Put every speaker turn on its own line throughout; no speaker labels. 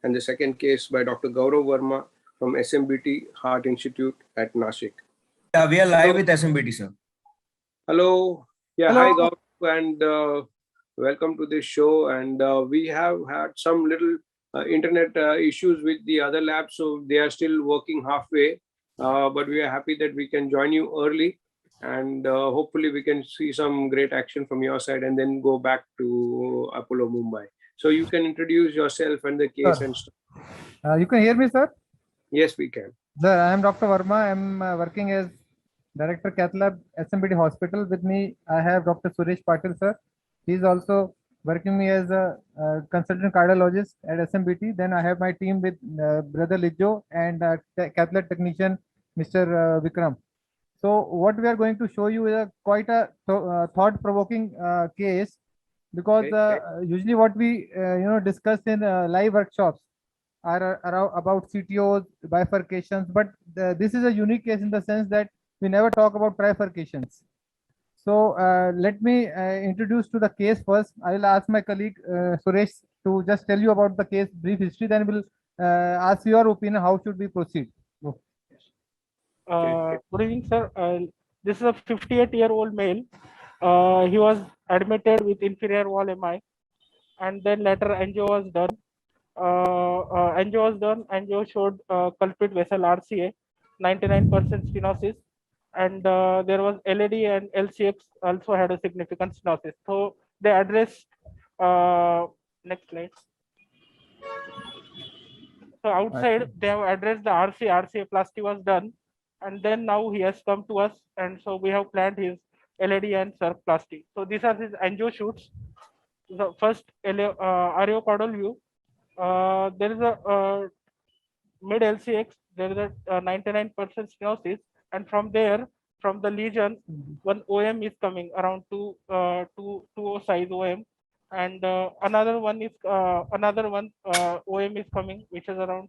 and the second case by Dr. Gaurav Verma from SMBT Heart Institute at Nashik.
Yeah, we are live with SMBT, sir.
Hello. Yeah,
Hello.
hi Gaurav, and welcome to this show. And we have had some little internet issues with the other labs, so they are still working halfway. But we are happy that we can join you early, and hopefully we can see some great action from your side, and then go back to Apollo Mumbai. So you can introduce yourself and the case and stuff.
You can hear me, sir?
Yes, we can.
Sir, I am Dr. Verma. I am working as Director Cath Lab, SMBT Hospital. With me, I have Dr. Suresh Patil, sir. He is also working me as a consultant cardiologist at SMBT. Then I have my team with Brother Lijo and Cath Lab technician, Mr. Vikram. So what we are going to show you is quite a thought-provoking case, because usually what we discuss in live workshops are around about CTOs, bifurcations, but this is a unique case in the sense that we never talk about trifurcations. So let me introduce to the case first. I will ask my colleague Suresh to just tell you about the case brief history, then we'll ask your opinion, how should we proceed.
Good evening, sir. This is a 58-year-old male. He was admitted with inferior wall MI, and then later angio was done. Angio showed culprit vessel RCA, 99% stenosis, and there was LAD and LCX also had a significant stenosis. So they addressed, next slide. So outside they have addressed the RCA plasty was done, and then now he has come to us, and so we have planned his LAD and SERF plasty. So these are his angio shoots. The first areocaudal view. There is a mid LCX, there is a 99% stenosis, and from there, from the lesion, one OM is coming around 2 size OM, and another one OM is coming, which is around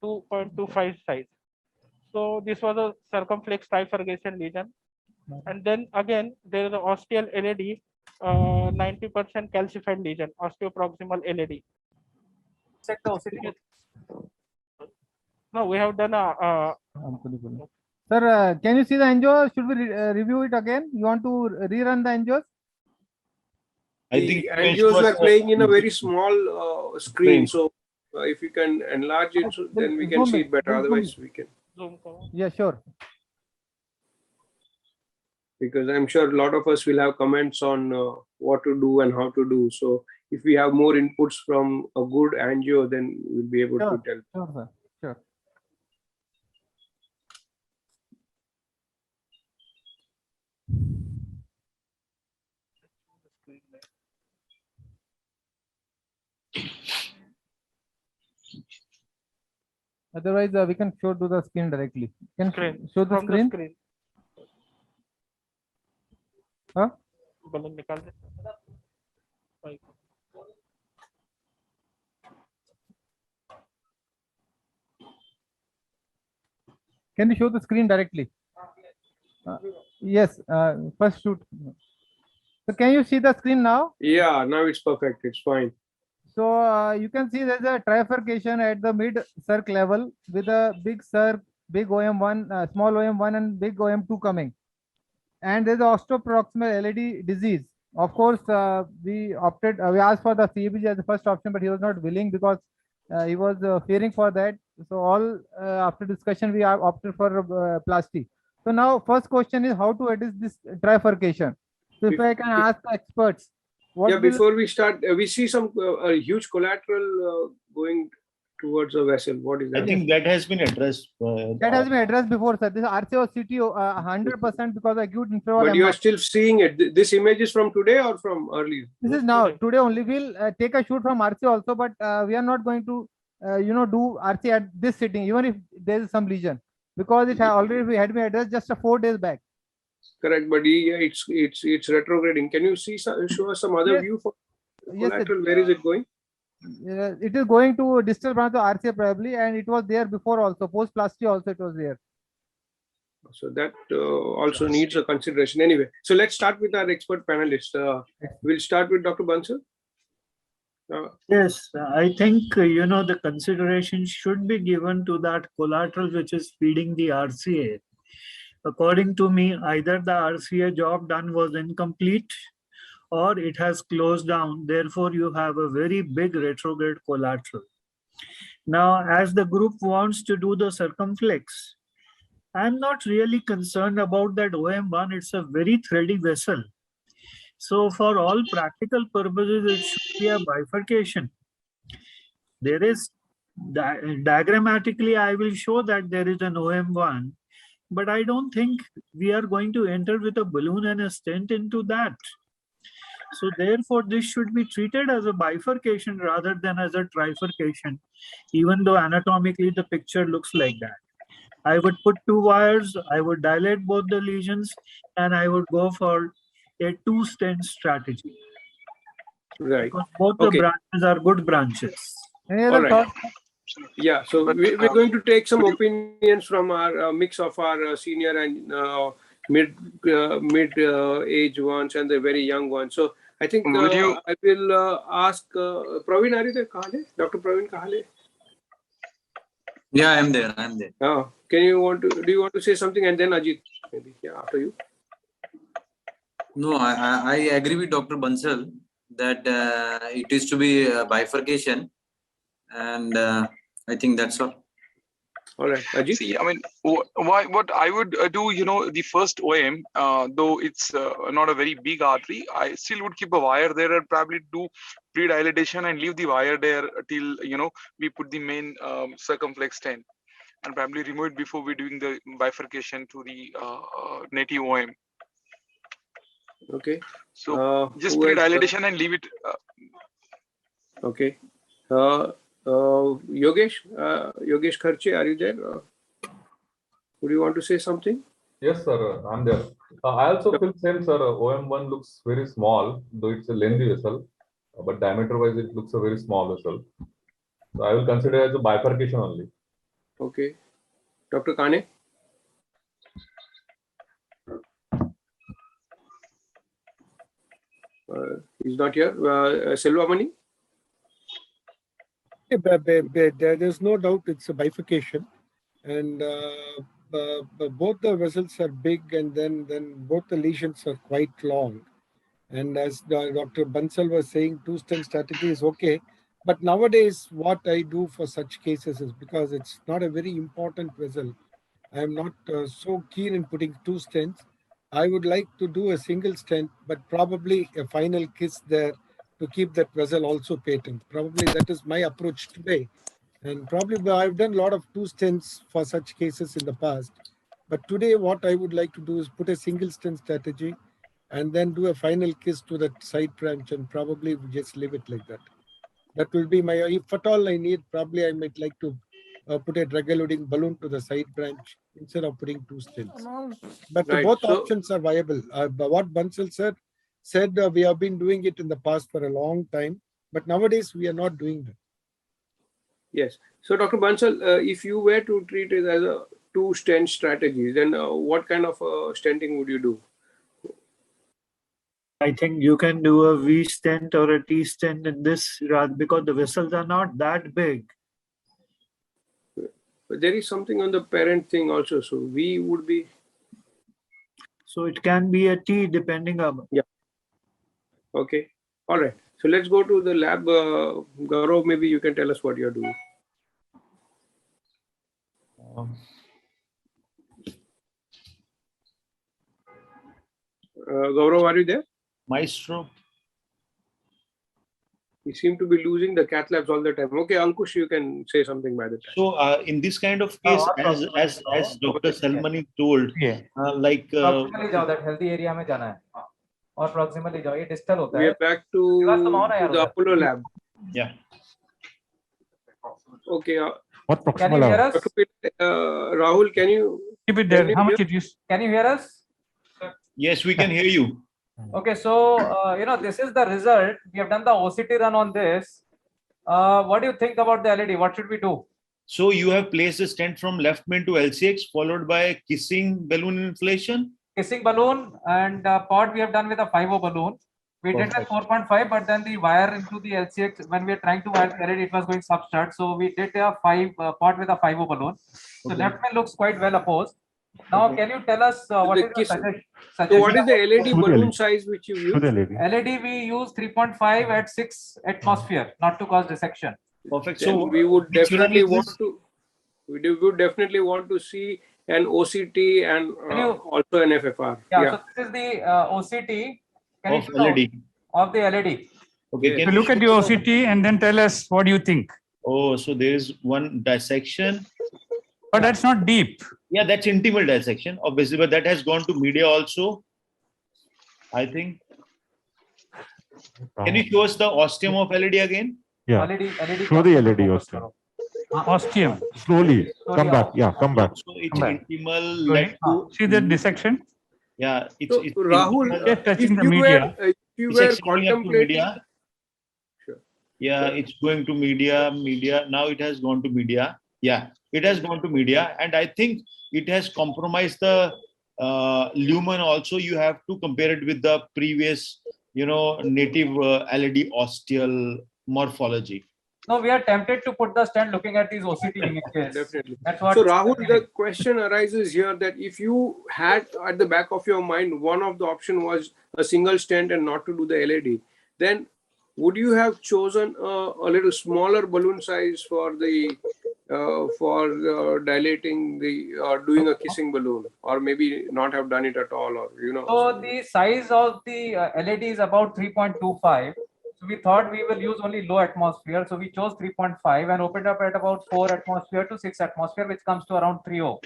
2.25 size. So this was a circumflex trifurcation lesion, and then again there is an osteal LAD, 90% calcified lesion, osteoproximal LAD. No, we have done a.
Sir, can you see the angio? Should we review it again? You want to rerun the angios?
I think angios were playing in a very small screen, so if you can enlarge it, so then we can see it better. Otherwise, we can.
Yeah, sure.
Because I'm sure a lot of us will have comments on what to do and how to do. So if we have more inputs from a good angio, then we'll be able to tell.
Sure, sir. Sure. Otherwise, we can show to the screen directly. Can show the screen? Huh? Can you show the screen directly? Yes, first shoot. So can you see the screen now?
Yeah, now it's perfect. It's fine.
So you can see there's a trifurcation at the mid circ level with a big circ, big OM1, small OM1 and big OM2 coming. And there's osteoproximal LAD disease. Of course, we asked for the CABG as the first option, but he was not willing because he was fearing for that. So after discussion, we have opted for plasty. So now first question is how to address this trifurcation. So if I can ask the experts.
Before we start, we see some huge collateral going towards a vessel. What is that?
I think that has been addressed.
That has been addressed before, sir. This RCO CTO 100% because acute inferior.
But you are still seeing it. This image is from today or from earlier?
This is now today only. We'll take a shoot from RCO also, but we are not going to do RC at this sitting, even if there is some lesion, because it had been addressed just 4 days back.
Correct, but it's retrograding. Can you show us some other view for collateral? Where is it going?
It is going to distal branch of RCA probably, and it was there before also. Post plasty also it was there.
So that also needs a consideration. Anyway, so let's start with our expert panelist. We'll start with Dr. Bansal.
Yes, I think, the consideration should be given to that collateral which is feeding the RCA. According to me, either the RCA job done was incomplete or it has closed down. Therefore, you have a very big retrograde collateral. Now, as the group wants to do the circumflex, I'm not really concerned about that OM1. It's a very thready vessel. So for all practical purposes, it should be a bifurcation. There is, diagrammatically, I will show that there is an OM1, but I don't think we are going to enter with a balloon and a stent into that. So therefore, this should be treated as a bifurcation rather than as a trifurcation, even though anatomically the picture looks like that. I would put 2 wires, I would dilate both the lesions, and I would go for a 2-stent strategy.
Right.
Because both
Okay.
the branches are good branches.
Any other
All right.
thoughts?
Yeah, so
But,
we're going to take some
could you-
opinions from our mix of our senior and mid age ones and the very young ones. So I think
Would you-
I will ask Praveen. Are you there? Kahale? Dr. Praveen Kahale?
Yeah, I'm there.
Oh, do you want to say something, and then Ajit maybe? Yeah, after you.
No, I agree with Dr. Bansal that it is to be a bifurcation, and I think that's all.
All right, Ajit.
See, I mean, what I would do, the first OM, though it's not a very big artery, I still would keep a wire there and probably do pre-dilatation and leave the wire there till, we put the main circumflex stent and probably remove it before we're doing the bifurcation to the native OM.
Okay.
So just
who else?
pre-dilatation and leave it.
Okay. Yogesh Kharche, are you there? Would you want to say something?
Yes, sir, I'm there. I also feel same, sir. OM1 looks very small, though it's a lengthy vessel, but diameter-wise it looks a very small vessel. So I will consider it as a bifurcation only.
Okay. Dr. Kane? He's not here. Selvamani?
There's no doubt it's a bifurcation, and both the vessels are big, and then both the lesions are quite long. And as Dr. Bansal was saying, 2-stent strategy is okay. But nowadays, what I do for such cases is, because it's not a very important vessel, I'm not so keen in putting 2 stents. I would like to do a single stent, but probably a final kiss there to keep that vessel also patent. Probably that is my approach today. And probably I've done a lot of 2 stents for such cases in the past. But today what I would like to do is put a single stent strategy and then do a final kiss to that side branch and probably just leave it like that. That will be my, if at all I need, probably I might like to put a drug-eluting balloon to the side branch instead of putting 2 stents. But
Right,
both
so-
options are viable. But what Bansal said we have been doing it in the past for a long time, but nowadays we are not doing that.
Yes. So, Dr. Bansal, if you were to treat it as a 2-stent strategy, then what kind of stenting would you do?
I think you can do a V stent or a T stent in this because the vessels are not that big.
But there is something on the parent thing also. So we would be.
So it can be a T depending on.
Okay. All right. So let's go to the lab. Gaurav, maybe you can tell us what you're doing. Gaurav, are you there?
Maestro.
We seem to be losing the cath labs all the time. Okay, Ankush, you can say something by the time.
So in this kind of case, as Dr. Salmani told, like
proximally जाओ, that healthy area में जाना है और proximally जाओ, ये distal होता
We
है.
are back to the Apollo lab.
yeah.
Okay.
What
Can you hear us?
Rahul, can you?
Keep it there.
Can you
How much
hear-
it is?
Can you hear us?
Yes, we can hear you.
Okay, so this is the result. We have done the OCT run on this. What do you think about the LED? What should we do?
So you have placed a stent from left main to LCX followed by kissing balloon inflation.
Kissing balloon and pod we have done with a 5O balloon. We did with 4.5, but then the wire into the LCX, when we are trying to wire the LED, it was going substrate. So we did a 5 pot with a 5O balloon. So left main looks quite well opposed. Now, can you tell us what is the suggestion?
So what is the LED balloon size which you use?
LED we use 3.5 at 6 atmosphere, not to cause dissection.
Perfect.
Then
So
we would
which run
definitely
is
want
this?
to. We would definitely want to see an OCT and
Can you-
also an FFR.
Yeah, so this is the OCT. Can
Of
you show
LED.
of the LED?
Okay,
Yeah.
can
So
you
look at the
show-
OCT and then tell us what do you think.
Oh, so there is one dissection.
But that's not deep.
Yeah, that's intimal dissection, obviously, but that has gone to media also. I think. Can you show us the ostium of LED again?
Yeah.
LED
Show the LED also.
Ostium.
Slowly. Come back. Yeah, come back.
So it's
Come back.
intimal led to.
See the dissection?
Yeah, it's,
So, Rahul,
intimal
Just touching
if
the
you
media.
were, if you were
dissection going up to
contemplating,
media.
Sure.
Yeah, it's going to media. Now it has gone to media. Yeah, it has gone to media. And I think it has compromised the lumen also. You have to compare it with the previous, native LED ostial morphology.
No, we are tempted to put the stand looking at these OCT images.
definitely.
That's what.
So Rahul, the question arises here that if you had at the back of your mind, one of the option was a single stent and not to do the LED, then would you have chosen a little smaller balloon size for the dilating the doing a kissing balloon, or maybe not have done it at all, or
So the size of the LED is about 3.25. So we thought we will use only low atmosphere. So we chose 3.5 and opened up at about 4 atmosphere to 6 atmosphere, which comes to around 3.0,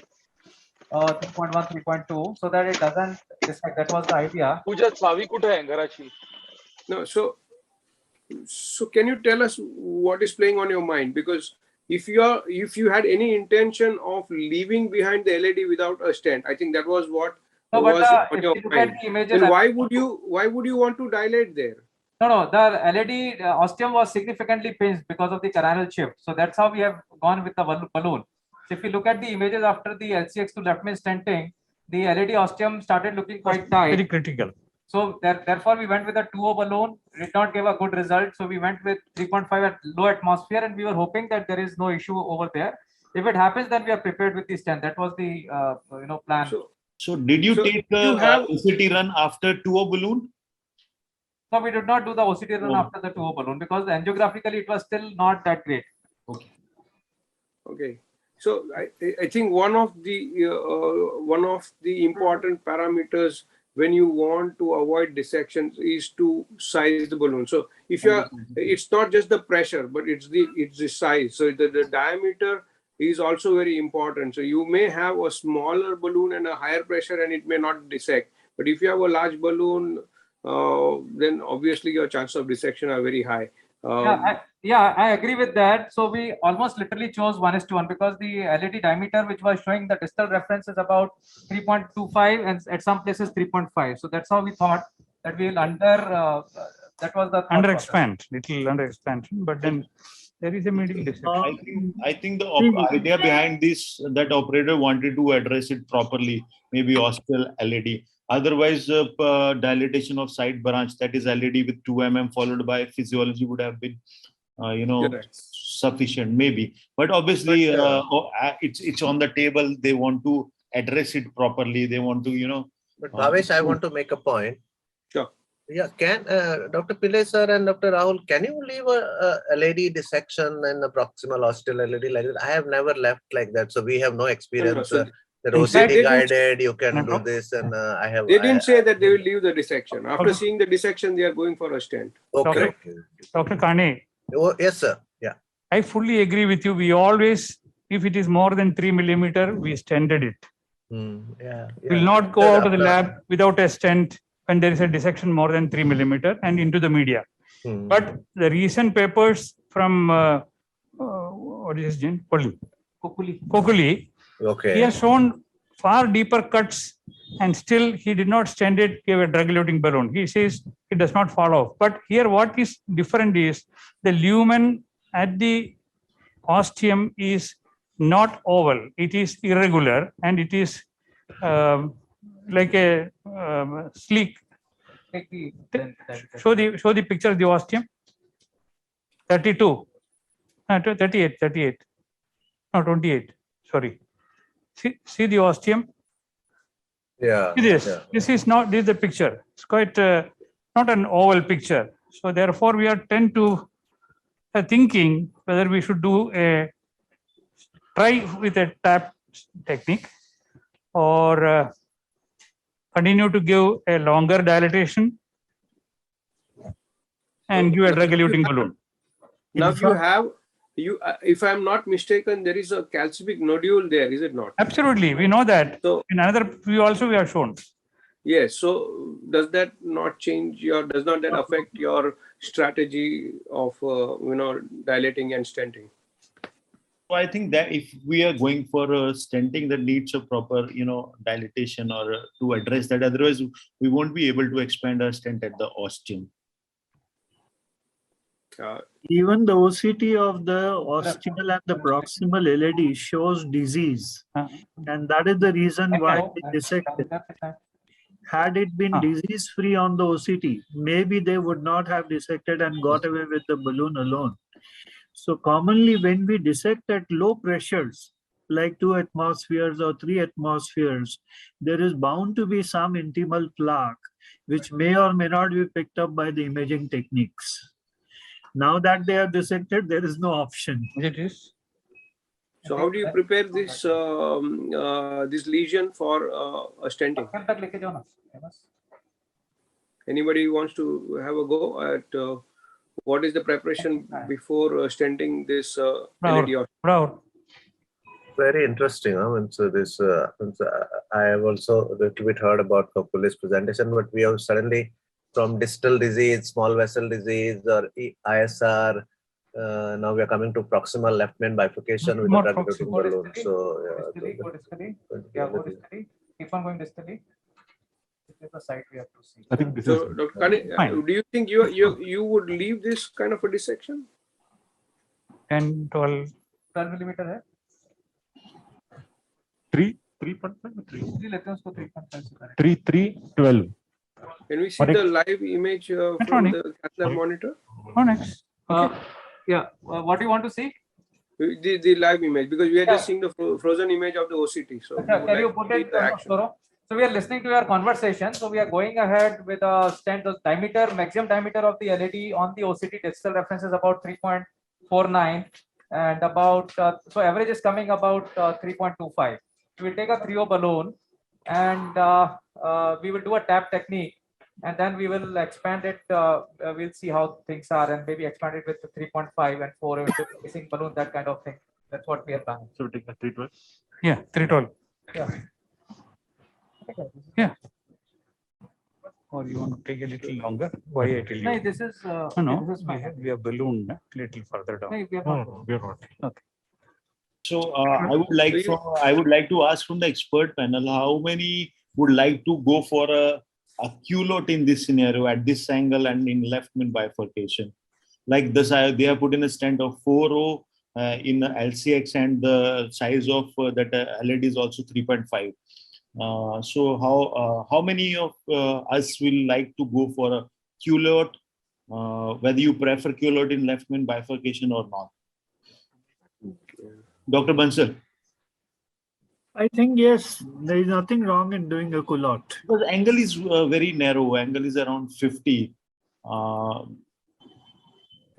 3.1, 3.2, so that it doesn't dissect. That was the idea.
पूजा चावी कुठे आहे घराची?
No, so can you tell us what is playing on your mind? Because if you had any intention of leaving behind the LED without a stent, I think that was what
No, but
was on
if
your
you look at
mind.
the images,
Then why would you want to dilate there?
No, the LED ostium was significantly pinched because of the canal shift. So that's how we have gone with the balloon. So if you look at the images after the LCX to left main stenting, the LED ostium started looking quite tight.
Very critical.
So therefore we went with a 2.0 balloon. It did not give a good result. So we went with 3.5 at low atmosphere, and we were hoping that there is no issue over there. If it happens, then we are prepared with the stent. That was the plan.
So did you take the OCT run after 2.0 balloon?
No, we did not do the OCT run
Oh.
after the 2.0 balloon because angiographically it was still not that great.
Okay. So I think one of the important parameters when you want to avoid dissections is to size the balloon. So if you are, it's not just the pressure, but it's the size. So the diameter is also very important. So you may have a smaller balloon and a higher pressure and it may not dissect. But if you have a large balloon, then obviously your chances of dissection are very high.
I agree with that. So we almost literally chose 1:1 because the LED diameter, which was showing the distal reference, is about 3.25 and at some places 3.5. So that's how we thought that we will that was the
Under expansion, but then there is a middle dissection.
I think the idea behind this, that operator wanted to address it properly, maybe ostial LED. Otherwise, dilatation of side branch, that is LED with 2 mm followed by physiology would have been, sufficient, maybe. But obviously, it's on the table. They want to address it properly. They want to,
But Bhavesh, I want to make a point.
Sure.
Yeah, can Dr. Pillai sir and Dr. Rahul, can you leave a LED dissection and a proximal ostial LED like that? I have never left like that, so we have no experience. That OCT guided, you can do this, and I have.
They didn't say that they will leave the dissection. After seeing the dissection, they are going for a stent.
Okay.
Dr. Kane.
Oh, yes, sir. Yeah.
I fully agree with you. We always, if it is more than 3 millimeter, we stented it. Will not go out of the lab without a stent when there is a dissection more than 3 millimeter and into the media. But the recent papers from what is his name? Kokuli.
Okay.
He has shown far deeper cuts and still he did not stent it, gave a drug-eluting balloon. He says it does not fall off. But here what is different is the lumen at the ostium is not oval. It is irregular and it is like a sleek
take the.
Show the picture of the ostium. 32. 38. No, 28. Sorry. See the ostium.
Yeah.
See this.
yeah.
This is the picture. It's quite not an oval picture. So therefore, we are tend to thinking whether we should do a try with a tap technique or continue to give a longer dilatation and give a drug-eluting balloon.
Now if I'm not mistaken, there is a calcific nodule there, is it not?
Absolutely, we know that.
So
in another view also we have shown.
yes. So does that not change does not that affect your strategy of dilating and stenting?
So I think that if we are going for a stenting that needs a proper, dilatation or to address that, otherwise we won't be able to expand our stent at the ostium.
Even the OCT of the ostial and the proximal LAD shows disease, and that is the reason why they dissected. Had it been disease-free on the OCT, maybe they would not have dissected and got away with the balloon alone. So commonly when we dissect at low pressures, like 2 atmospheres or 3 atmospheres, there is bound to be some intimal plaque, which may or may not be picked up by the imaging techniques. Now that they are dissected, there is no option.
It is.
So how do you prepare this this lesion for a stenting? Anybody wants to have a go at what is the preparation before stenting this LAD?
Very interesting. I mean, so this I have also a little bit heard about Kapoor's presentation, but we have suddenly from distal disease, small vessel disease, or ISR. Now we are coming to proximal left main bifurcation with the drug-eluting balloon. So
go distally. Keep on going distally. This is the site we have to see.
I think this
So,
is
Dr. Kane, do you think you would leave this kind of a dissection?
10, 12.
12 millimeter है?
3.5
3
12.
Can we see the live image from the cath lab monitor?
Next.
What do you want to see?
The live image, because we are just seeing the frozen image of the OCT. So
Can you put it? So we are listening to your conversation. So we are going ahead with a stent. The diameter, maximum diameter of the LAD on the OCT distal reference is about 3.49, and about so average is coming about 3.25. We will take a 3O balloon and we will do a tap technique, and then we will expand it. We'll see how things are, and maybe expand it with 3.5 and 4 with the missing balloon, that kind of thing. That's what we are planning.
So we take a 312.
Yeah, 312. Yeah. Or you want to take a little longer? Why I tell you?
No, this is
This is we have balloon little further down.
No, we are
No, we are not.
Okay.
So I would like to ask from the expert panel, how many would like to go for a culotte in this scenario at this angle and in left main bifurcation? Like this, they have put in a stent of 4O in LCX, and the size of that LAD is also 3.5. So how many of us will like to go for a culotte? Whether you prefer culotte in left main bifurcation or not? Dr. Bansal.
I think yes, there is nothing wrong in doing a culotte.
Because angle is very narrow. Angle is around 50.
I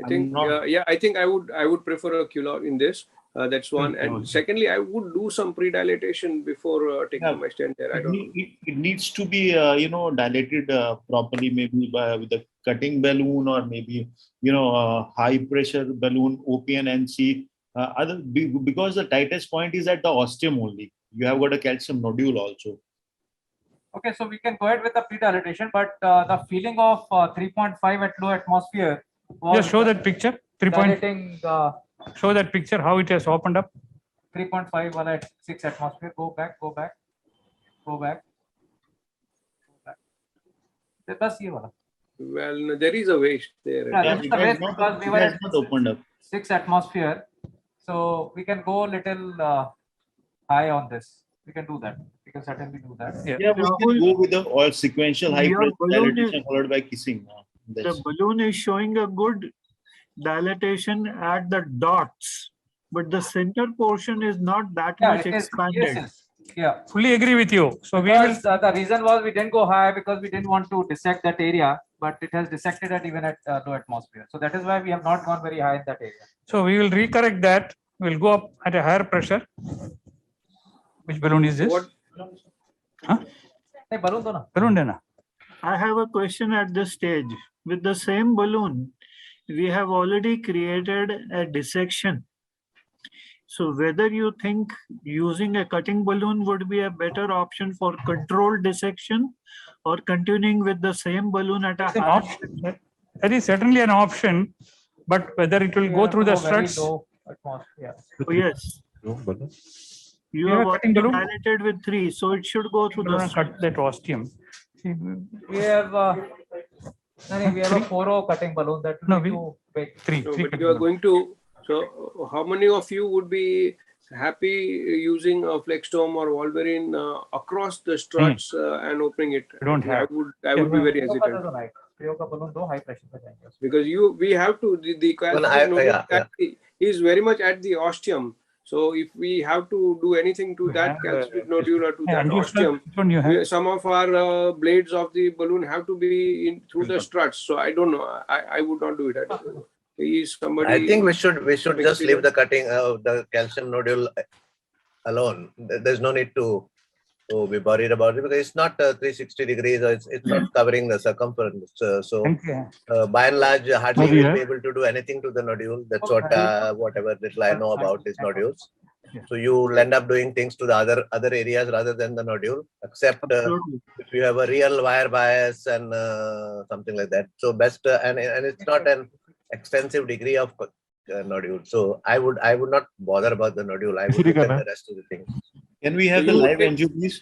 think I think I would prefer a culotte in this. That's one. And secondly, I would do some pre-dilatation before taking my stent there. I don't know.
It needs to be dilated properly, maybe with a cutting balloon, or maybe high pressure balloon, OP and NC. Because the tightest point is at the ostium only. You have got a calcium nodule also.
Okay, so we can go ahead with the pre-dilatation, but the feeling of 3.5 at low atmosphere was
Just show that picture. 3.
dilating,
Show that picture how it has opened up.
3.5 while at 6 atmosphere. Go back. That's ये वाला.
Well, no, there is a waste there.
Yeah, this is the waste because we were at
not opened up.
6 atmosphere. So we can go a little high on this. We can do that. We can certainly do that.
Yeah.
Yeah, we can go with the or sequential high
Your
pressure
balloon
dilatation
is-
followed by kissing.
The
That's-
balloon is showing a good dilatation at the dots, but the center portion is not that
Yeah,
much
it is.
expanded.
Yes. Yeah.
Fully agree with you. So we will,
Because the reason was we didn't go high because we didn't want to dissect that area, but it has dissected it even at low atmosphere. So that is why we have not gone very high in that area.
so we will recorrect that. We'll go up at a higher pressure. Which balloon is this?
What-
Hey, balloon do na.
Balloon dena.
I have a question at this stage. With the same balloon, we have already created a dissection. So whether you think using a cutting balloon would be a better option for controlled dissection or continuing with the same balloon at a
It's an
higher
option. That is certainly an option, but whether it will
We
go
have
through
to
the
go very
struts.
low atmosphere.
Oh, yes, you
You have
have
a cutting
already
balloon?
dilated with 3, so it should go through
We're
the
gonna cut that ostium. See,
We have we have a 4O cutting balloon that will
No,
be
we-
too big.
three
So, but
cutting
you are
balloons.
going to, so how many of you would be happy using a Flextome or Wolverine across the struts and opening it?
We don't have.
I would be very
Trio का
hesitant
तो नहीं, trio का balloon दो high pressure पे जाएंगे उसमें.
because we have to, the
Well,
calcium nodule
yeah.
actually is very much at the ostium. So if we have to do anything to
We
that
have,
calcium nodule or to
Yeah,
that
and you
ostium,
which one you have?
some of our blades of the balloon have to be in through the struts. So I don't know. I would not do it. Is somebody?
I think we should just leave
consider-
the cutting of the calcium nodule alone. There's no need to be worried about it because it's not 360 degrees or it's not covering the circumference. So
Thank you.
by and large, hardly
Oh, yeah.
we'll be able to do anything to the nodule. That's what whatever little I know about these nodules.
Yeah.
So you'll end up doing things to the other areas rather than the nodule, except
Absolutely.
if you have a real wire bias and something like that. So best and it's not an extensive degree of nodule. So I would not bother about the nodule. I would look at the rest of the things.
Can we have the
You-
live angio, please?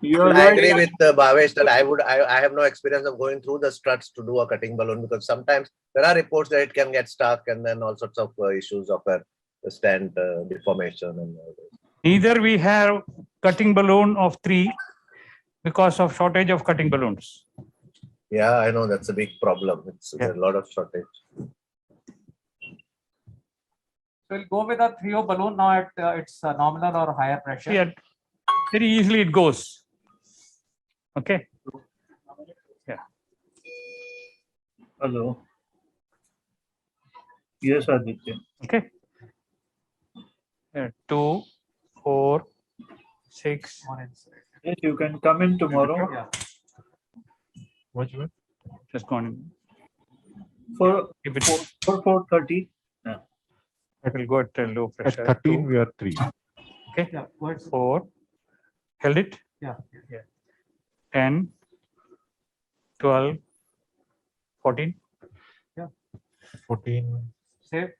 You are
I
right.
agree with Bhavesh that I have no experience of going through the struts to do a cutting balloon because sometimes there are reports that it can get stuck and then all sorts of issues occur, the stand deformation and all this.
Either we have cutting balloon of 3 because of shortage of cutting balloons.
Yeah, I know that's a big problem. There's a lot of shortage.
So we'll go with a 3O balloon now at its nominal or higher pressure.
Yeah, very easily it goes. Okay.
Hello. Yes, Aditya.
Okay. 2, 4, 6.
On inside.
Yes, you can come in tomorrow
Yeah.
What you mean?
Just go on.
for
Keep it.
4:30.
I will go at low
At
pressure.
13,
2,
we are 3.
okay.
Yeah. Go ahead.
4. Held it.
Yeah.
10, 12, 14.
14.
Save.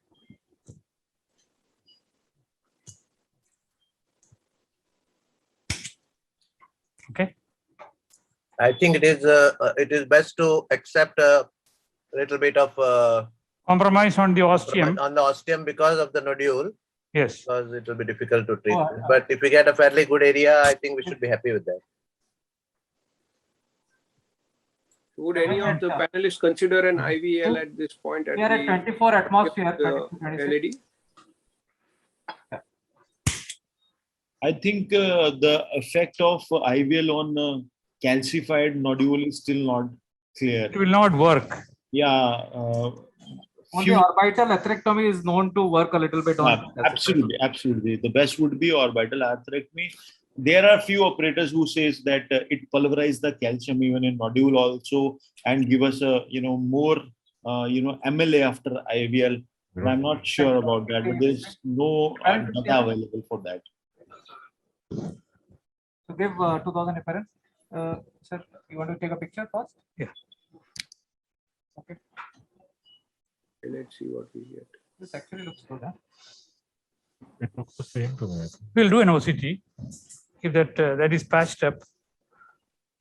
Okay.
I think it is best to accept a little bit of
Compromise on the ostium.
on the ostium because of the nodule,
Yes.
because it will be difficult to treat.
Oh, yeah.
But if we get a fairly good area, I think we should be happy with that.
Would any of the panelists consider an IVL at this point?
We are at 24 atmosphere. 22, 26.
LED?
I think the effect of IVL on calcified nodule is still not clear.
It will not work.
Yeah.
Only orbital atherectomy is known to work a little bit on.
Absolutely, absolutely. The best would be orbital atherectomy. There are few operators who says that it pulverizes the calcium even in nodule also and give us a more MLA after IVL. And I'm not sure about that, but there's no data available for that.
To give 2000 reference, sir, you want to take a picture first?
Yeah.
Okay.
Let's see what we get.
This actually looks good, huh?
It looks the same to me.
We'll do an OCT. If that is patched up,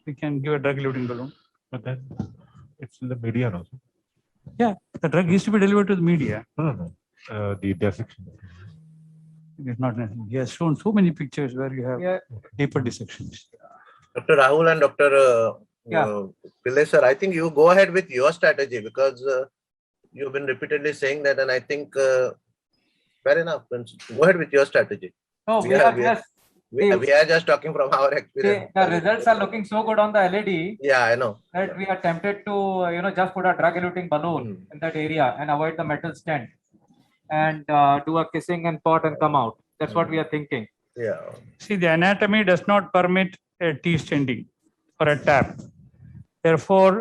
we can give a drug-eluting balloon.
But then it's in the median also.
Yeah, the drug is to be delivered to the media.
No. The dissection.
It is not necessary. He has shown so many pictures where you have
Yeah.
deeper dissections.
Dr. Rahul and Dr.
Yeah.
Pillai sir, I think you go ahead with your strategy because you've been repeatedly saying that, and I think fair enough. Go ahead with your strategy.
No,
We
we
are-
are
we are-
just,
We are just talking from our
see,
experience.
the results are looking so good on the LED
Yeah, I know.
that we are tempted to, just put a drug-eluting balloon in that area and avoid the metal stent and do a kissing and pot and come out. That's what we are thinking.
Yeah.
See, the anatomy does not permit a T-stenting or a tap. Therefore,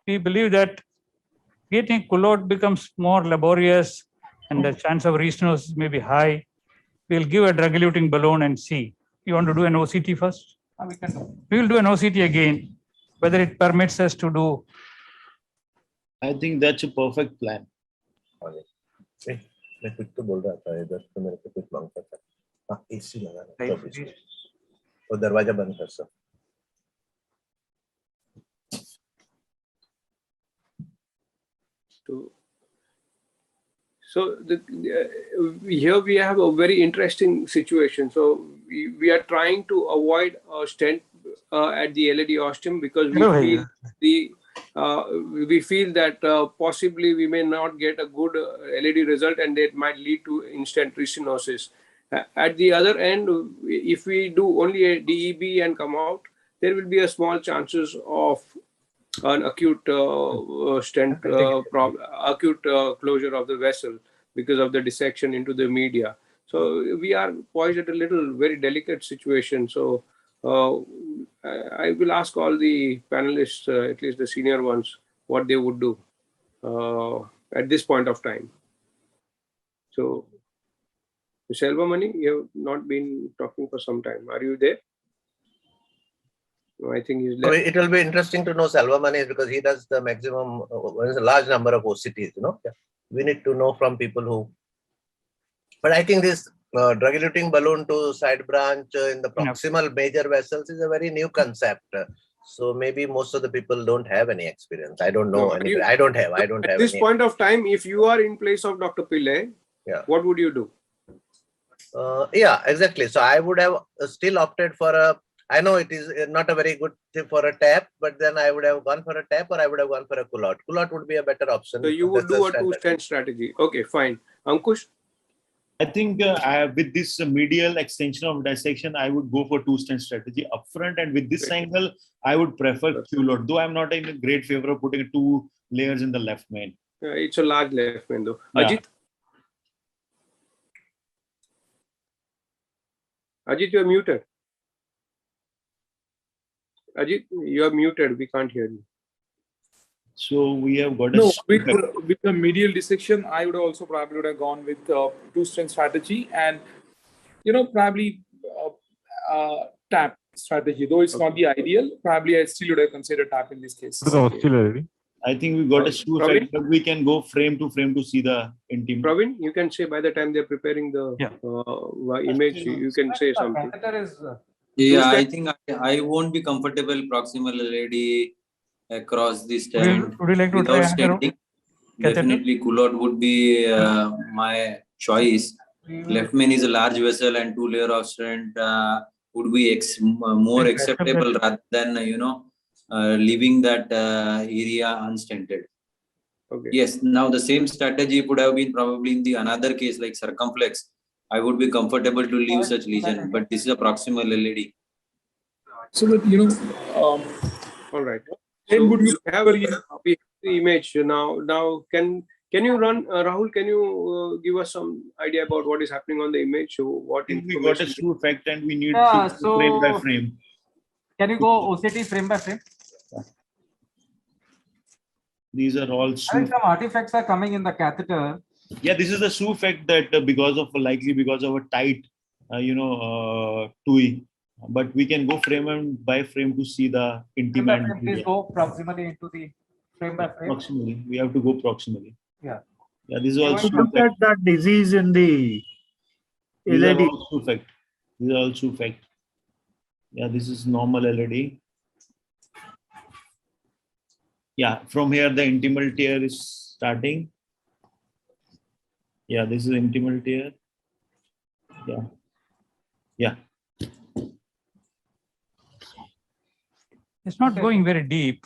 we believe that getting culotte becomes more laborious and the chance of restenosis may be high. We'll give a drug-eluting balloon and see. You want to do an OCT first?
We can do.
We will do an OCT again, whether it permits us to do.
I think that's a perfect plan.
मैं कुछ तो बोल रहा था इधर तो मेरे को कुछ मांगता था हाँ एसी लगाना तो इसमें वो दरवाजा बंद कर सब
So here we have a very interesting situation. So we are trying to avoid a stent at the LED ostium because we feel that possibly we may not get a good LED result and that might lead to instant restenosis. At the other end, if we do only a DEB and come out, there will be a small chances of an acute stent acute closure of the vessel because of the dissection into the media. So we are poised at a very delicate situation. So I will ask all the panelists, at least the senior ones, what they would do at this point of time. So, Selvamani, you have not been talking for some time. Are you there? No, I think he's left.
It will be interesting to know Selvamani because he does the maximum, a large number of OCTs, Yeah. We need to know from people who, but I think this drug-eluting balloon to side branch in the proximal major vessels is a very new concept. So maybe most of the people don't have any experience. I don't know. I don't have.
At this point of time, if you are in place of Dr. Pillai, what would you do?
Yeah, exactly. So I would have still opted for a, I know it is not a very good thing for a tap, but then I would have gone for a tap or I would have gone for a culotte. Culotte would be a better option.
So you would do a two-stent strategy. Okay, fine. Ankush?
I think with this medial extension of dissection, I would go for two-stent strategy upfront, and with this angle, I would prefer culotte. Though I'm not in a great favor of putting 2 layers in the left main.
It's a large left main, though.
Yeah.
Ajit, you are muted. Ajit, you are muted. We can't hear you.
So we have got a
no with the medial dissection. I would also probably would have gone with two-stent strategy and probably tap strategy. Though it's not the ideal, probably I still would have considered tap in this case.
I think we got a shoe effect, but we can go frame to frame to see the intimate.
Praveen, you can say by the time they're preparing the image, you can say something.
Yeah, I think I won't be comfortable proximal LED across this stent
Would you like to
without
try
stenting. Definitely culotte would be my choice. Left main is a large vessel and 2 layer of stent would be more acceptable rather than leaving that area unstented.
Okay.
Yes, now the same strategy would have been probably in the another case like circumflex. I would be comfortable to leave such lesion, but this is a proximal LED.
So that
all right. So would you have the image now? Now, can you run, Rahul? Can you give us some idea about what is happening on the image? What
we got a shoe effect, and we need to frame by frame.
Can you go OCT frame by frame?
These are all
I think some artifacts are coming in the catheter.
Yeah, this is the shoe effect that because of a tight, TUI. But we can go frame by frame to see the intimate.
Please go proximally into the frame by frame.
Proximally, we have to go proximally.
Yeah.
Yeah, this is also
look at that disease in the LED.
These are also effect. Yeah, this is normal LED. Yeah, from here the intimal tear is starting. Yeah, this is intimal tear. Yeah. Yeah.
It's not going very deep.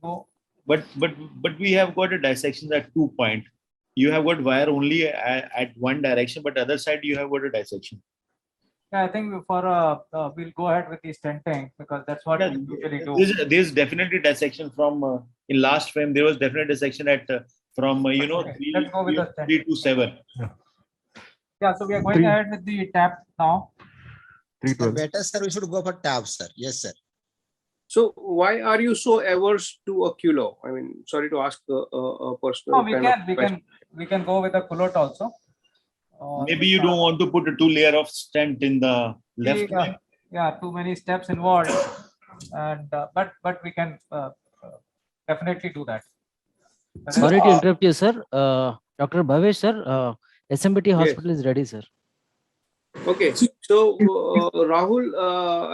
No.
But we have got a dissection at 2 point. You have got wire only at one direction, but other side you have got a dissection.
Yeah, I think for we'll go ahead with the stenting because that's what we usually do.
There's definitely dissection from in last frame. There was definitely dissection at from
Okay, let's go with the
3 to 7.
Yeah, so we are going ahead with the tap now.
Better, sir, we should go for tab, sir. Yes, sir.
So why are you so averse to a culo? I mean, sorry to ask a personal.
No, we can go with a culotte also.
Maybe you don't want to put a 2 layer of stent in the left.
Yeah, too many steps involved, and but we can definitely do that.
Sorry to interrupt you, sir. Dr. Bhavesh, sir, SMBT hospital is ready, sir.
Okay, so Rahul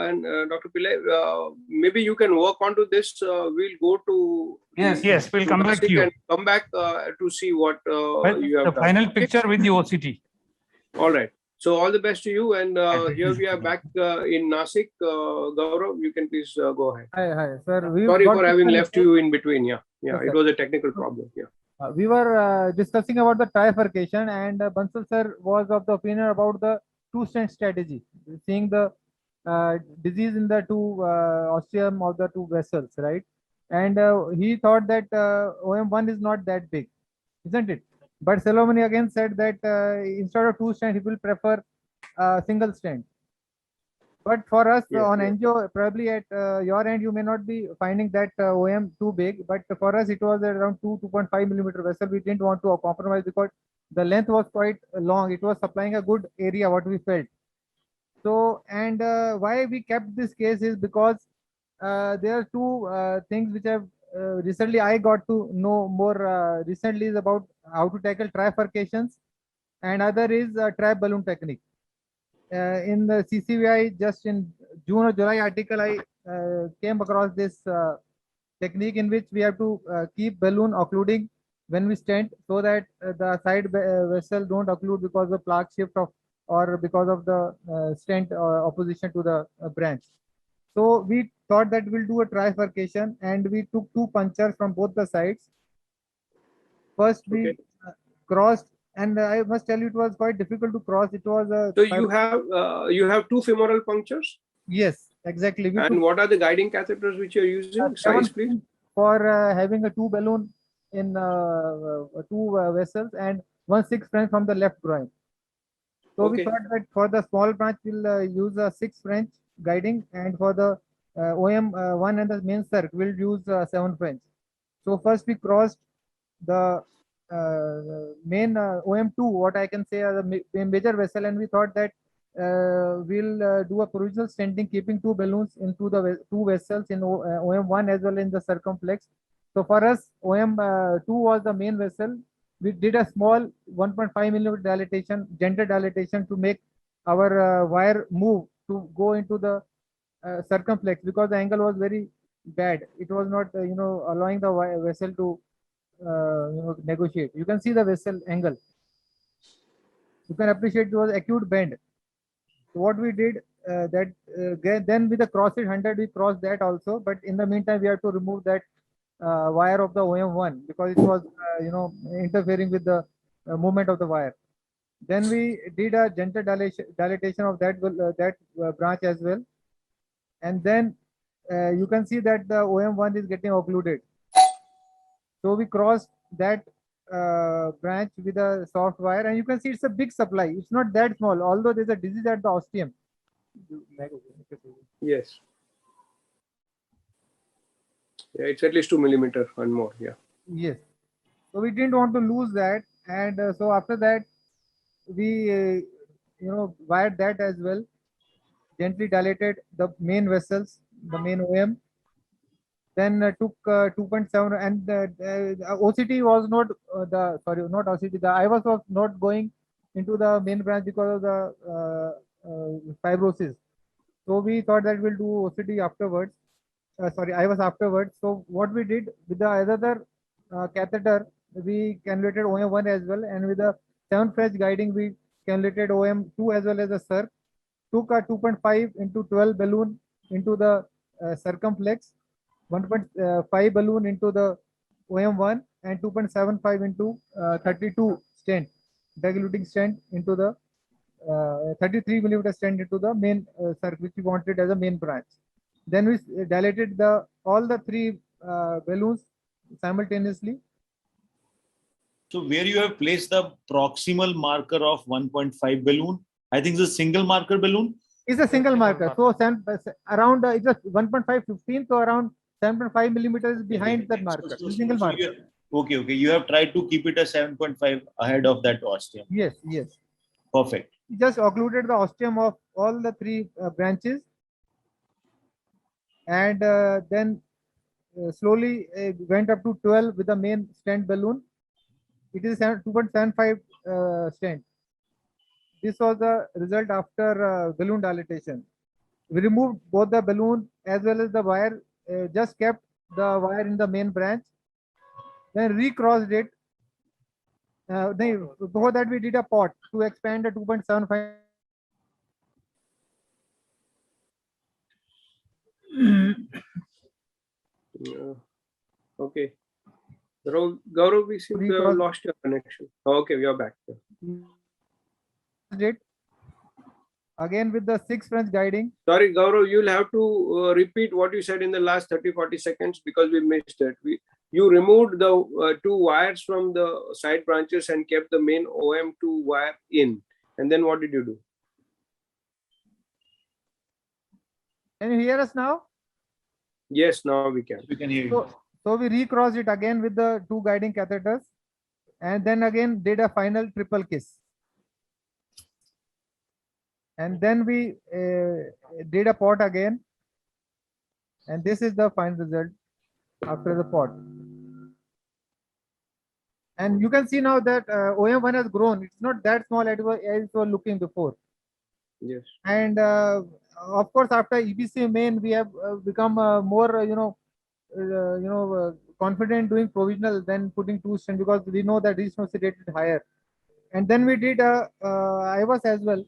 and Dr. Pillai, maybe you can work onto this. We'll go to
Yes, we'll come back to you.
and come back to see what you have
The
done.
final picture with the OCT.
All right. So all the best to you. And here we are back in Nasik. Gaurav, you can please go ahead.
Hi, sir.
Sorry for having left you in between. Yeah,
Yes,
it
sir.
was a technical problem. Yeah.
We were discussing about the trifurcation, and Bansal sir was of the opinion about the two-stent strategy, seeing the disease in the two ostium of the two vessels, right? And he thought that OM1 is not that big, isn't it? But Salomoni again said that instead of two stent, he will prefer single stent. But for us on angio, probably at your end, you may not be finding that OM too big. But for us, it was around 2.5 millimeter vessel. We didn't want to compromise because the length was quite long. It was supplying a good area, what we felt. So, and why we kept this case is because there are two things which have recently I got to know more recently is about how to tackle trifurcations, and other is trap balloon technique. In the CCVI, just in June or July article, I came across this technique in which we have to keep balloon occluding when we stent, so that the side vessel don't occlude because of plaque shift of or because of the stent opposition to the branch. So we thought that we'll do a trifurcation, and we took two punctures from both the sides. First we crossed, and I must tell you it was quite difficult to cross. It was a
So you have two femoral punctures?
Yes, exactly.
And what are the guiding catheters which you're using? Size, please.
For having a two balloon in two vessels and 1/6 French from the left groin. So we thought that for the small branch we'll use a 6 French guiding, and for the OM1 and the main circ we'll use 7 French. So first we crossed the main OM2, what I can say are the major vessel, and we thought that we'll do a provisional stenting, keeping two balloons into the two vessels in OM1 as well in the circumflex. So for us, OM2 was the main vessel. We did a small 1.5 millimeter dilatation, gentle dilatation, to make our wire move to go into the circumflex, because the angle was very bad. It was not, allowing the vessel to, negotiate. You can see the vessel angle. You can appreciate it was acute bend. So what we did, then with the CrossFit 100, we crossed that also. But in the meantime, we have to remove that wire of the OM1 because it was, interfering with the movement of the wire. Then we did a gentle dilatation of that branch as well. And then you can see that the OM1 is getting occluded. So we crossed that branch with a soft wire, and you can see it's a big supply. It's not that small, although there's a disease at the ostium.
Yes. Yeah, it's at least 2 millimeter and more. Yeah.
Yes. So we didn't want to lose that, and so after that, we wired that as well. Gently dilated the main vessels, the main OM. Then took 2.7, and OCT was not not OCT. The IVAS was not going into the main branch because of the fibrosis. So we thought that we'll do OCT afterwards. IVAS afterwards. So what we did with the other catheter, we cannulated OM1 as well, and with the 7 French guiding, we cannulated OM2 as well as a circ, took a 2.5 into 12 balloon into the circumflex, 1.5 balloon into the OM1, and 2.75 into 32 stent, diluting stent into the 33 millimeter stent into the main circ, which we wanted as a main branch. Then we dilated all the three balloons simultaneously.
So where you have placed the proximal marker of 1.5 balloon, I think it's a single marker balloon.
It's a single marker. So around it's a 1.5 15, so around 7.5 millimeters behind that marker. Single marker.
Okay. You have tried to keep it a 7.5 ahead of that ostium.
Yes.
Perfect.
Just occluded the ostium of all the three branches, and then slowly went up to 12 with the main stent balloon. It is 2.75 stent. This was the result after balloon dilatation. We removed both the balloon as well as the wire, just kept the wire in the main branch, then recrossed it. Before that, we did a pot to expand the 2.75.
Okay. Gaurav, we seem to have lost your connection. Okay, we are back.
Again with the 6 French guiding.
Sorry, Gaurav, you'll have to repeat what you said in the last 30-40 seconds because we missed it. You removed the 2 wires from the side branches and kept the main OM2 wire in. And then what did you do?
Can you hear us now?
Yes, now we can.
We can hear you.
So we recrossed it again with the 2 guiding catheters, and then again did a final triple kiss. And then we did a pot again, and this is the final result after the pot. And you can see now that OM1 has grown. It's not that small as it was looking before.
Yes.
And of course, after EBC main, we have become more, confident doing provisional than putting 2 stents, because we know that regional sedated higher. And then we did IVUS as well,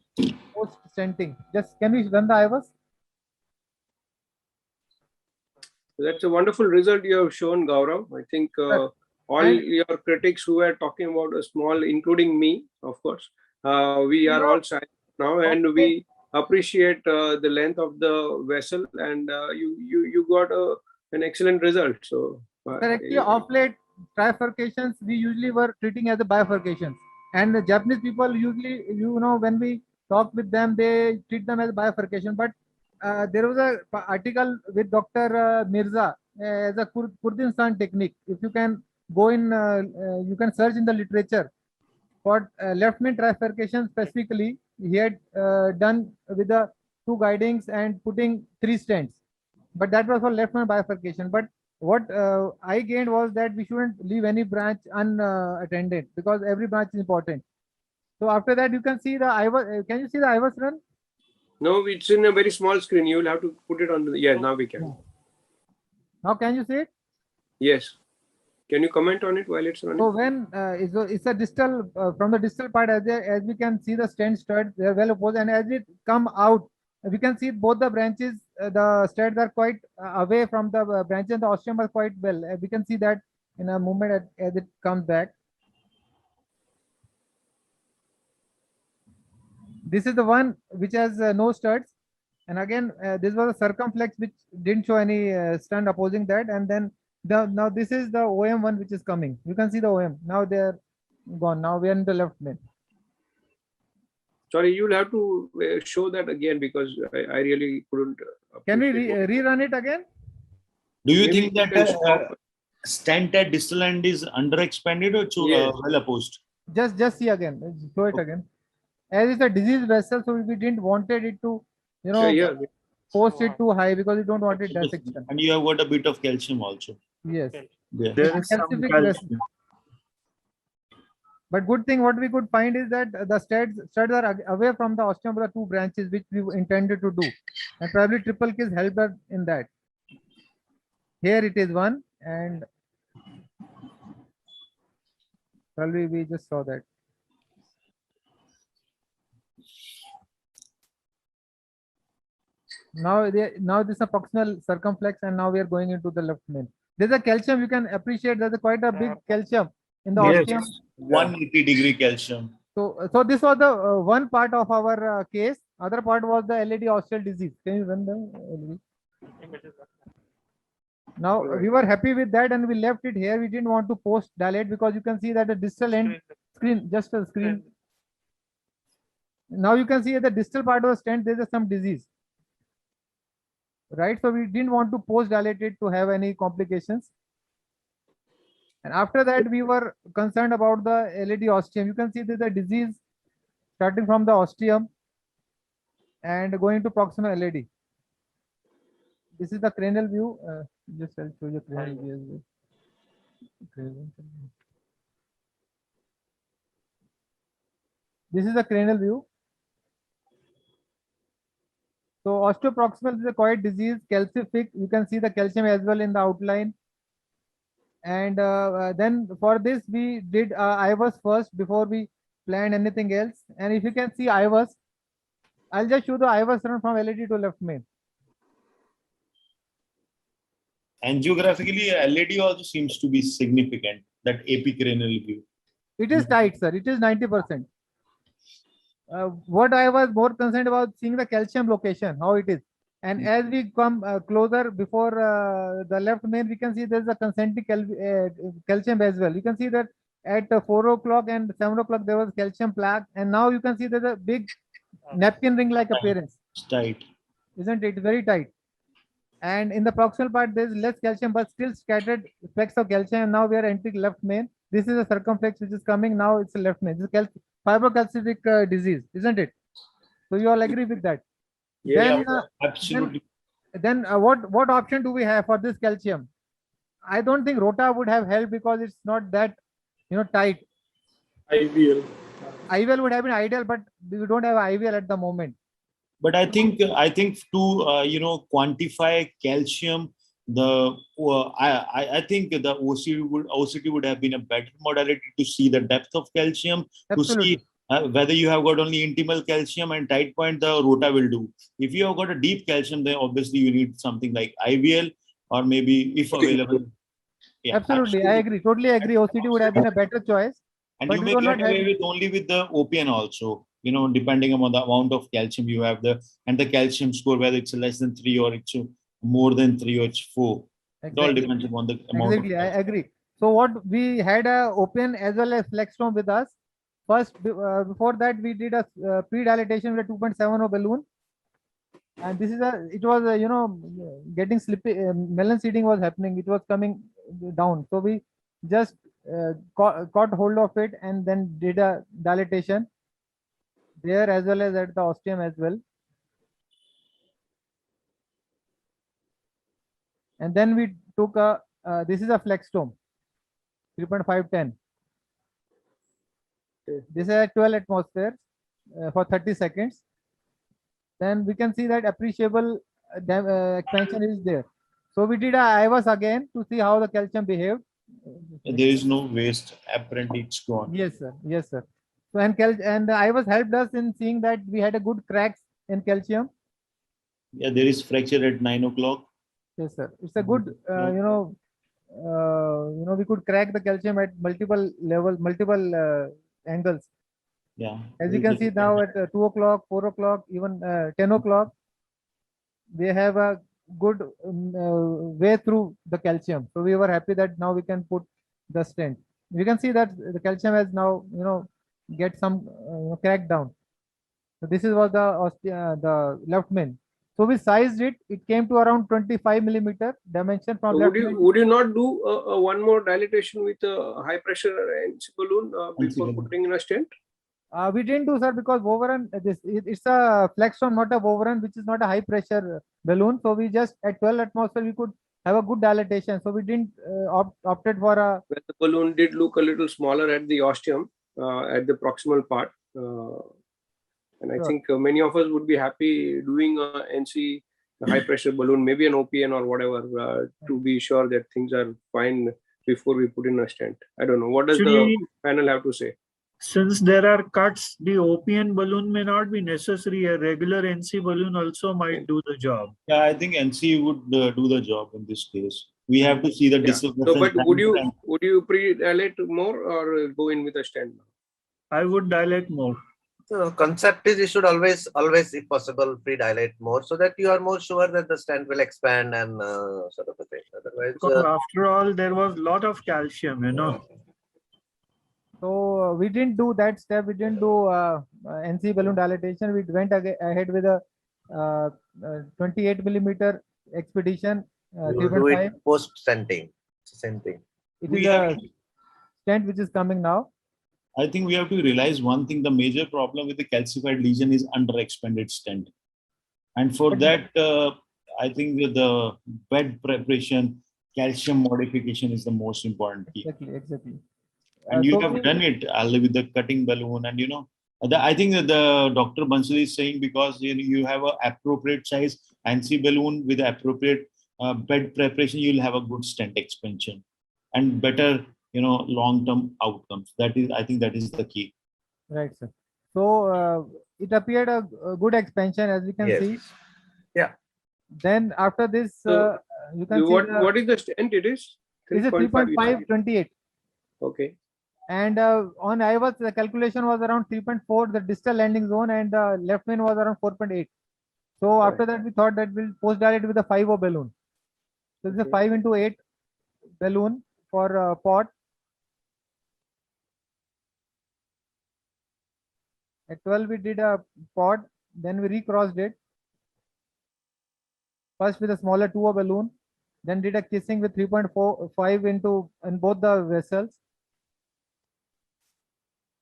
post stenting. Just can we run the IVUS?
That's a wonderful result you have shown, Gaurav. I think all your critics who were talking about a small, including me, of course, we are all silent now, and we appreciate the length of the vessel, and you got an excellent result. So
correctly, off late trifurcations we usually were treating as a bifurcations, and the Japanese people usually, when we talk with them, they treat them as bifurcation. But there was a article with Dr. Mirza as a Kurdistan technique. If you can go in, you can search in the literature for left main trifurcation specifically. He had done with the 2 guidings and putting 3 stents, but that was for left main bifurcation. But what I gained was that we shouldn't leave any branch unattended, because every branch is important. So after that, you can see the IVUS. Can you see the IVUS run?
No, it's in a very small screen. You will have to put it on the. Yeah, now we can.
Now can you see it?
Yes. Can you comment on it while it's running?
So when it's a distal from the distal part, as we can see the stent stud, they are well opposed, and as it come out, we can see both the branches, the studs are quite away from the branches, and the ostium are quite well. We can see that in a moment as it comes back. This is the one which has no studs, and again this was a circumflex which didn't show any stunt opposing that, and then now this is the OM1 which is coming. You can see the OM. Now they're gone. Now we are in the left main.
Sorry, you'll have to show that again, because I really couldn't.
Can we rerun it again?
Do you think that stent at distal end is underexpanded or well opposed?
Just see again. Show it again. As it's a diseased vessel, so we didn't wanted it to, post it too high, because we don't want it dissection.
And you have got a bit of calcium also.
Yes.
Yeah.
There is some calcium.
But good thing what we could find is that the studs are away from the ostium of the 2 branches which we intended to do, and probably triple kiss helped us in that. Here it is 1, and probably we just saw that. Now this is a proximal circumflex, and now we are going into the left main. There's a calcium. You can appreciate there's quite a big calcium in the ostium.
180-degree calcium.
So this was the one part of our case. Other part was the LED ostial disease. Can you run the LED? Now we were happy with that, and we left it here. We didn't want to post dilate because you can see that the distal end screen, just a screen. Now you can see at the distal part of the stent there is some disease, right? So we didn't want to post dilate it to have any complications. And after that, we were concerned about the LED ostium. You can see there's a disease starting from the ostium and going to proximal LED. This is the cranial view. Just I'll show you cranial view. This is the cranial view. So osteoproximal is a quiet disease, calcific. You can see the calcium as well in the outline. And then for this, we did IVUS first before we planned anything else. And if you can see IVUS, I'll just show the IVUS run from LED to left main.
Angiographically, LED also seems to be significant, that apicranial view.
It is tight, sir. It is 90%. What I was more concerned about seeing the calcium location, how it is. And as we come closer before the left main, we can see there's a concentric calcium as well. You can see that at 4 o'clock and 7 o'clock, there was calcium plaque. And now you can see there's a big napkin ring-like appearance.
It's tight.
Isn't it? Very tight. And in the proximal part, there's less calcium, but still scattered flecks of calcium. And now we are entering left main. This is a circumflex which is coming. Now it's a left main. This is fibrocalcific disease, isn't it? So you all agree with that?
Yeah, absolutely.
Then what option do we have for this calcium? I don't think Rota would have helped because it's not that tight.
IVL.
IVL would have been ideal, but we don't have IVL at the moment.
But I think to quantify calcium, I think the OCT would have been a better modality to see the depth of calcium.
Absolutely.
To see whether you have got only intimal calcium and tight point, the Rota will do. If you have got a deep calcium, then obviously you need something like IVL or maybe if available. Yeah,
absolutely. I agree. Totally agree. OCT would have been a better choice.
And you may get away with only with the OPN also, depending on the amount of calcium you have and the calcium score, whether it's less than 3 or it's more than 3 or it's 4.
Exactly.
It all depends upon the amount.
Exactly, I agree. So what we had a OPN as well as Flextome with us. First, before that, we did a pre-dilatation with a 2.70 balloon. And this is it was getting slippy, melon seeding was happening. It was coming down. So we just caught hold of it and then did a dilatation there as well as at the ostium as well. And then we took this is a Flextome, 3.510. This is at 12 atmospheres for 30 seconds. Then we can see that appreciable expansion is there. So we did a IVUS again to see how the calcium behaved.
There is no waste, apparently it's gone.
Yes, sir. Yes, sir. So and the IVUS helped us in seeing that we had a good cracks in calcium.
Yeah, there is fracture at 9 o'clock.
Yes, sir. It's a good, we could crack the calcium at multiple levels, multiple angles.
Yeah.
As you can see now at 2 o'clock, 4 o'clock, even 10 o'clock, we have a good way through the calcium. So we were happy that now we can put the stent. You can see that the calcium has now, get some cracked down. So this was the left main. So we sized it. It came to around 25 millimeter dimension from.
So would you not do one more dilatation with a high pressure NC balloon before putting in a stent?
We didn't do, sir, because Wolveron, it's a Flextome, not a Wolveron, which is not a high pressure balloon. So we just at 12 atmosphere we could have a good dilatation. So we didn't opted for a.
Well, the balloon did look a little smaller at the ostium, at the proximal part. And I think many of us would be happy doing a NC high pressure balloon, maybe an OPN or whatever, to be sure that things are fine before we put in a stent. I don't know. What does the panel have to say?
Since there are cuts, the OPN balloon may not be necessary. A regular NC balloon also might do the job.
Yeah, I think NC would do the job in this case. We have to see the
Yeah.
distance.
So, but would you pre-dilate more or go in with a stent?
I would dilate more.
So concept is you should always, if possible, pre-dilate more so that you are more sure that the stent will expand and sort of a thing. Otherwise,
Because after all, there was a lot of calcium, you know.
So we didn't do that step. We didn't do NC balloon dilatation. We went ahead with a 28 millimeter expedition.
you do it post-stenting. Same thing.
It is a stent which is coming now.
I think we have to realize one thing: the major problem with the calcified lesion is under-expanded stent, and for that, I think the bed preparation, calcium modification is the most important key.
Exactly.
And you have done it with the cutting balloon, and you know, I think that the Dr. Bansal is saying because you have an appropriate size NC balloon with appropriate bed preparation, you'll have a good stent expansion and better, long-term outcomes. That is, I think that is the key.
Right, sir. So it appeared a good expansion, as we can see.
Yeah.
Then after this, you can see
what is the stent? It is
3.528.
Okay.
And on IVUS, the calculation was around 3.4, the distal landing zone, and the left main was around 4.8. So after that, we thought that we'll post dilate with a 5O balloon. So it's a 5x8 balloon for pot. At 12, we did a pod, then we recrossed it. First with a smaller 2O balloon, then did a kissing with 3.45 in both the vessels.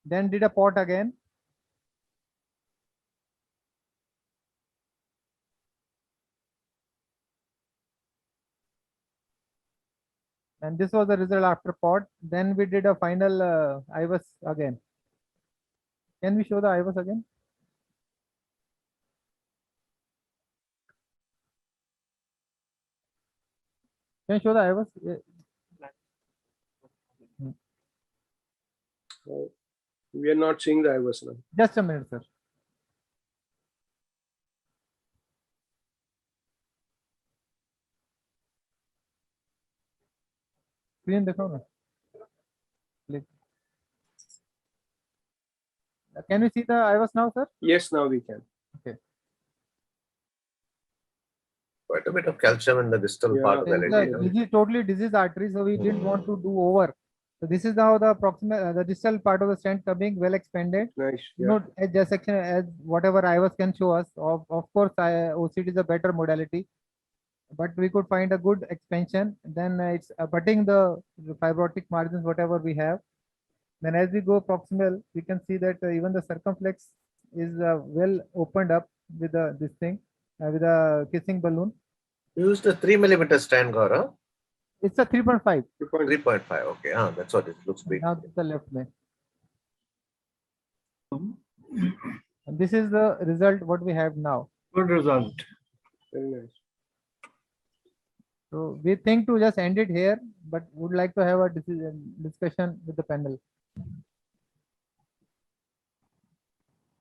Then did a pot again. And this was the result after pot. Then we did a final IVUS again. Can we show the IVUS again? Can you show the IVUS?
We are not seeing the IVUS now.
Just a minute, sir. Screen देखो ना. Can we see the IVUS now, sir?
Yes, now we can.
Okay.
Quite a bit of calcium in the distal part of the LAD.
This is totally diseased artery, so we didn't want to do over. So this is now the proximal, the distal part of the stent coming well expanded.
Nice.
You know, as dissection, as whatever IVUS can show us. Of course, OCT is a better modality, but we could find a good expansion. Then it's abutting the fibrotic margins, whatever we have. Then as we go proximal, we can see that even the circumflex is well opened up with this thing, with a kissing balloon.
You used a 3 millimeter stent, Gaurav.
It's a 3.5.
3.5. Okay, that's what it looks big.
Now the left main. And this is the result what we have now.
Good result.
Very nice.
So we think to just end it here, but would like to have a discussion with the panel.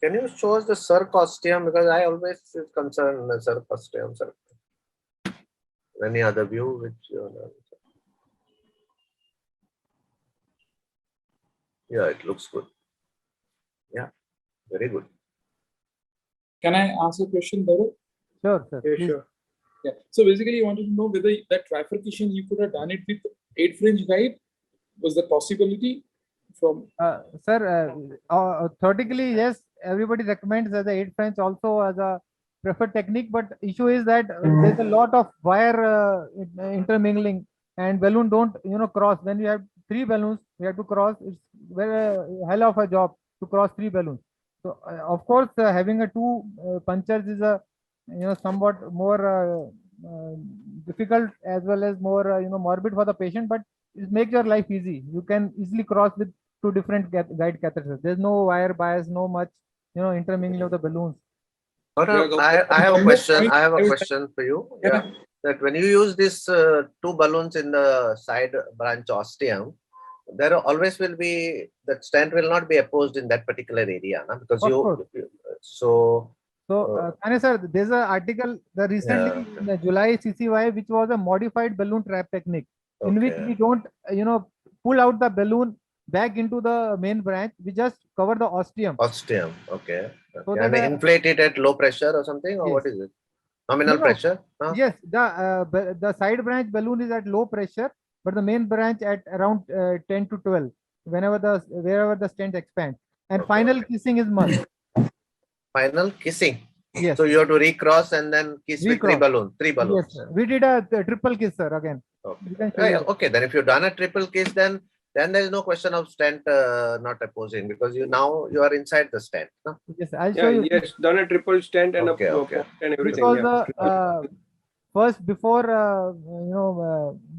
Can you show us the circ ostium? Because I always is concerned the circ ostium. Any other view which you know? Yeah, it looks good. Yeah, very good.
Can I ask a question, Gaurav?
Sure, sir.
Yeah, sure.
Yeah. So basically, you wanted to know whether that trifurcation you could have done it with 8 French guide. Was the possibility from?
Sir, theoretically, yes, everybody recommends the 8 French also as a preferred technique, but issue is that there's a lot of wire intermingling and balloon don't cross. When you have 3 balloons, we have to cross. It's very hell of a job to cross 3 balloons. So of course, having a 2 punctures is a somewhat more difficult as well as more morbid for the patient, but it makes your life easy. You can easily cross with 2 different guide catheters. There's no wire bias, no much intermingling of the balloons.
I have a question. I have a question for you. That when you use this 2 balloons in the side branch ostium, there always will be, that stent will not be opposed in that particular area, na? Because
Of
you,
course.
so.
So, Kane sir, there's an article the recently in the July CCY, which was a modified balloon trap technique, in which we don't, pull out the balloon back into the main branch. We just cover the ostium.
Ostium, okay.
So
And
that,
inflate it at low pressure or something, or what is it? Nominal pressure? Huh?
Yes, the side branch balloon is at low pressure, but the main branch at around 10 to 12, wherever the stent expands. And final kissing is must.
Final kissing.
Yes.
So you have to recross and then kiss with three balloons.
Yes, sir. We did a triple kiss, sir, again.
Okay. Okay, then if you've done a triple kiss, then there is no question of stent not opposing, because you are inside the stent. No?
Yes, I'll show you.
Yes, done a triple stent and
Okay,
a
okay.
and everything.
This was first before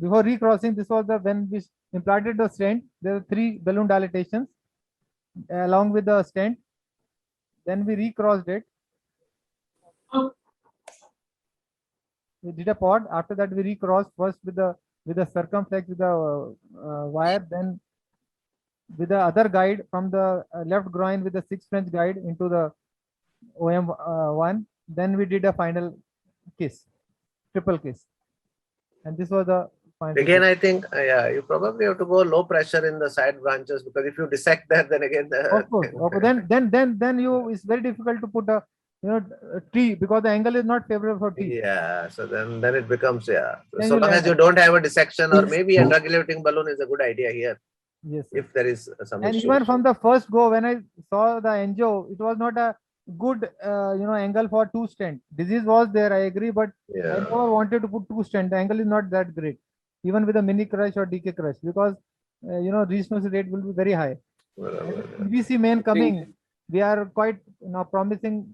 before recrossing. This was when we implanted the stent. There were 3 balloon dilatations along with the stent. Then we recrossed it. We did a pod. After that, we recrossed first with the circumflex with the wire, then with the other guide from the left groin with the 6 French guide into the OM one. Then we did a final kiss, triple kiss, and this was the final.
Again, I think you probably have to go low pressure in the side branches, because if you dissect that, then again.
Of course. Okay. Then it's very difficult to put a T, because the angle is not favorable for T.
Yeah, so then it becomes,
Then
so long as you don't have a dissection, or maybe a drug-eluting balloon is a good idea here.
Yes.
If there is some
And
issue.
even from the first go, when I saw the angio, it was not a good angle for 2 stent. Disease was there, I agree, but I never wanted to put 2 stent. The angle is not that great, even with a mini crush or DK crush, because regeneration rate will be very high. EBC main coming, we are quite promising,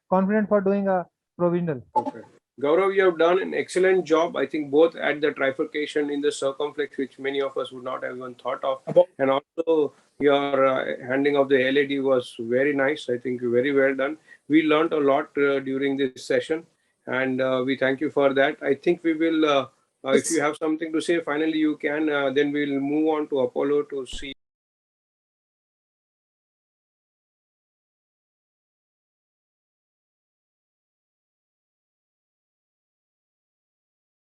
confident for doing a provisional.
Okay. Gaurav, you have done an excellent job, I think, both at the trifurcation in the circumflex, which many of us would not have even thought of, and also your handling of the LAD was very nice. I think very well done. We learned a lot during this session, and we thank you for that. I think we will, if you have something to say, finally you can, then we'll move on to Apollo to see